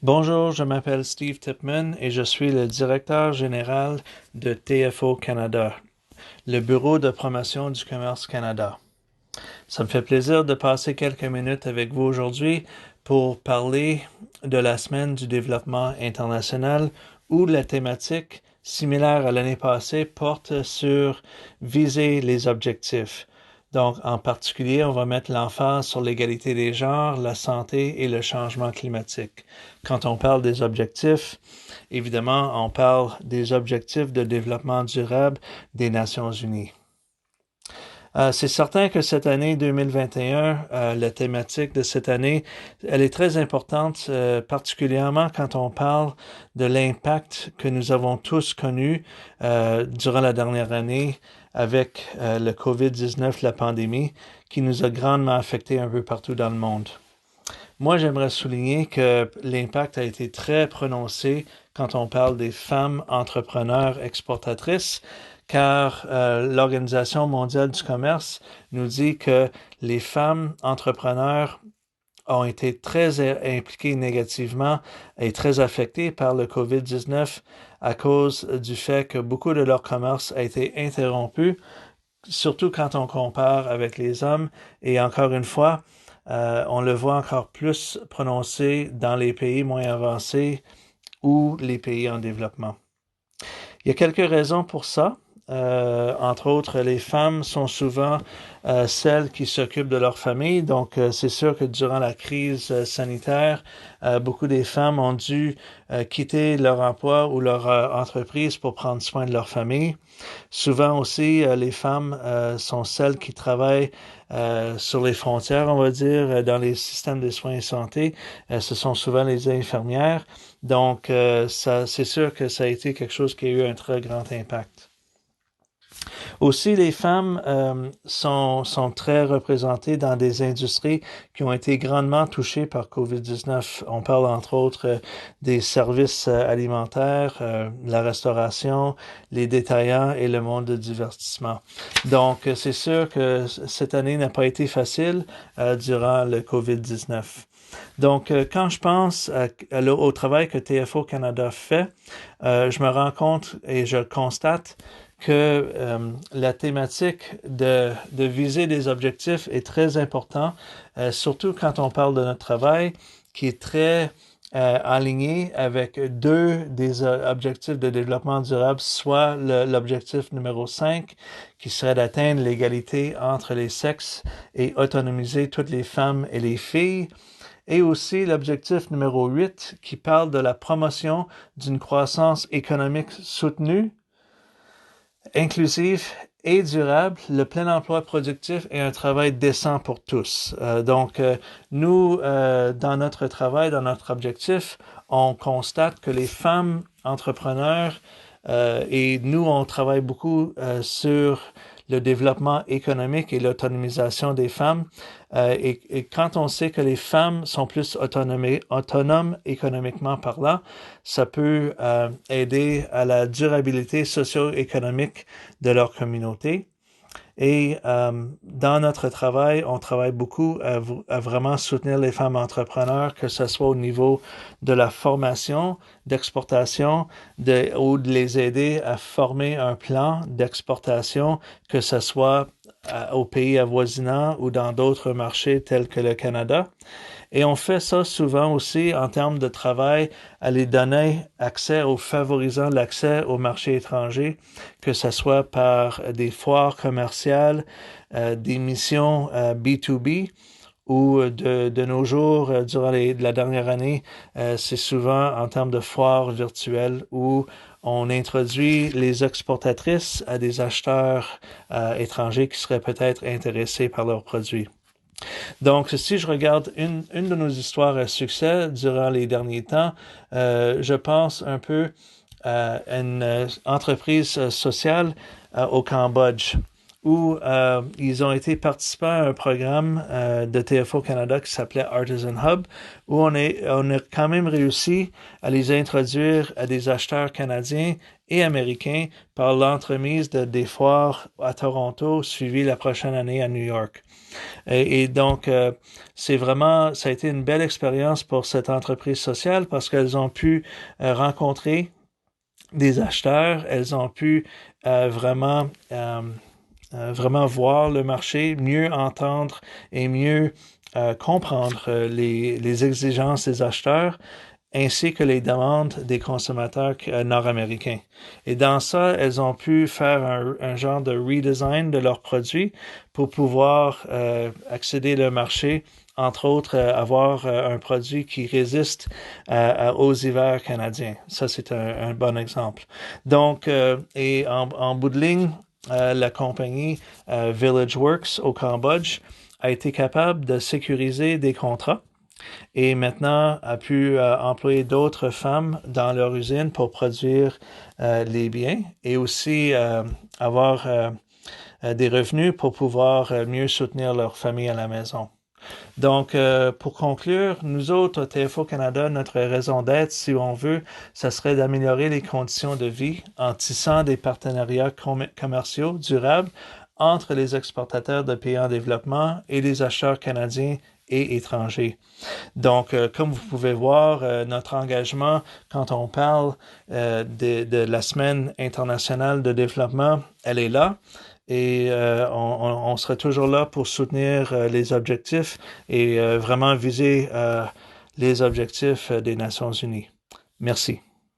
Bonjour, je m'appelle Steve Tipman et je suis le directeur général de TFO Canada, le Bureau de promotion du commerce Canada. Ça me fait plaisir de passer quelques minutes avec vous aujourd'hui pour parler de la semaine du développement international où la thématique, similaire à l'année passée, porte sur viser les objectifs. Donc, en particulier, on va mettre l'emphase sur l'égalité des genres, la santé et le changement climatique. Quand on parle des objectifs, évidemment, on parle des objectifs de développement durable des Nations unies. C'est certain que cette année 2021, la thématique de cette année, elle est très importante, particulièrement quand on parle de l'impact que nous avons tous connu durant la dernière année avec le COVID-19, la pandémie, qui nous a grandement affectés un peu partout dans le monde. Moi, j'aimerais souligner que l'impact a été très prononcé quand on parle des femmes entrepreneurs exportatrices, car l'Organisation mondiale du commerce nous dit que les femmes entrepreneurs ont été très impliquées négativement et très affectées par le COVID-19 à cause du fait que beaucoup de leur commerce a été interrompu, surtout quand on compare avec les hommes. Et encore une fois, on le voit encore plus prononcé dans les pays moins avancés ou les pays en développement. Il y a quelques raisons pour ça. Entre autres, les femmes sont souvent celles qui s'occupent de leur famille. Donc, c'est sûr que durant la crise sanitaire, beaucoup des femmes ont dû quitter leur emploi ou leur entreprise pour prendre soin de leur famille. Souvent aussi, les femmes sont celles qui travaillent sur les frontières, on va dire, dans les systèmes de soins et santé. Ce sont souvent les infirmières. Donc, c'est sûr que ça a été quelque chose qui a eu un très grand impact. Aussi, les femmes sont très représentées dans des industries qui ont été grandement touchées par COVID-19. On parle entre autres des services alimentaires, la restauration, les détaillants et le monde de divertissement. Donc, c'est sûr que cette année n'a pas été facile durant le COVID-19. Donc, quand je pense au travail que TFO Canada fait, je me rends compte et je constate que la thématique de viser des objectifs est très important, surtout quand on parle de notre travail, qui est très aligné avec deux des objectifs de développement durable, soit l'objectif numéro 5, qui serait d'atteindre l'égalité entre les sexes et autonomiser toutes les femmes et les filles, et aussi l'objectif numéro 8, qui parle de la promotion d'une croissance économique soutenue, inclusive et durable, le plein emploi productif et un travail décent pour tous. Donc, nous, dans notre travail, dans notre objectif, on constate que les femmes entrepreneurs et nous, on travaille beaucoup sur le développement économique et l'autonomisation des femmes. Et quand on sait que les femmes sont plus autonomes économiquement parlant, ça peut aider à la durabilité socio-économique de leur communauté. Et dans notre travail, on travaille beaucoup à vraiment soutenir les femmes entrepreneurs, que ce soit au niveau de la formation, d'exportation, ou de les aider à former un plan d'exportation, que ce soit aux pays avoisinants ou dans d'autres marchés tels que le Canada. Et on fait ça souvent aussi en termes de travail à les donner accès ou favorisant l'accès au marché étranger, que ce soit par des foires commerciales, des missions B2B, ou de nos jours, durant la dernière année, c'est souvent en termes de foires virtuelles où on introduit les exportatrices à des acheteurs étrangers qui seraient peut-être intéressés par leurs produits. Donc, si je regarde une de nos histoires à succès durant les derniers temps, je pense un peu à une entreprise sociale au Cambodge, où ils ont été participants à un programme de TFO Canada qui s'appelait Artisan Hub, où on a quand même réussi à les introduire à des acheteurs canadiens et américains par l'entremise des foires à Toronto, suivi la prochaine année à New York. Et donc, ça a été une belle expérience pour cette entreprise sociale parce qu'elles ont pu rencontrer des acheteurs, elles ont pu vraiment voir le marché, mieux entendre et mieux comprendre les exigences des acheteurs ainsi que les demandes des consommateurs nord-américains. Et dans ça, elles ont pu faire un genre de redesign de leurs produits pour pouvoir accéder au marché, entre autres avoir un produit qui résiste aux hivers canadiens. Ça, c'est un bon exemple. Donc, et en bout de ligne, la compagnie Village Works au Cambodge a été capable de sécuriser des contrats et maintenant a pu employer d'autres femmes dans leur usine pour produire les biens et aussi avoir des revenus pour pouvoir mieux soutenir leur famille à la maison. Donc, pour conclure, nous autres, TFO Canada, notre raison d'être, si on veut, ça serait d'améliorer les conditions de vie en tissant des partenariats commerciaux durables entre les exportateurs de pays en développement et les acheteurs canadiens et étrangers. Donc, comme vous pouvez voir, notre engagement, quand on parle de la Semaine internationale de développement, elle est là. Et on sera toujours là pour soutenir les objectifs et vraiment viser les objectifs des Nations Unies. Merci.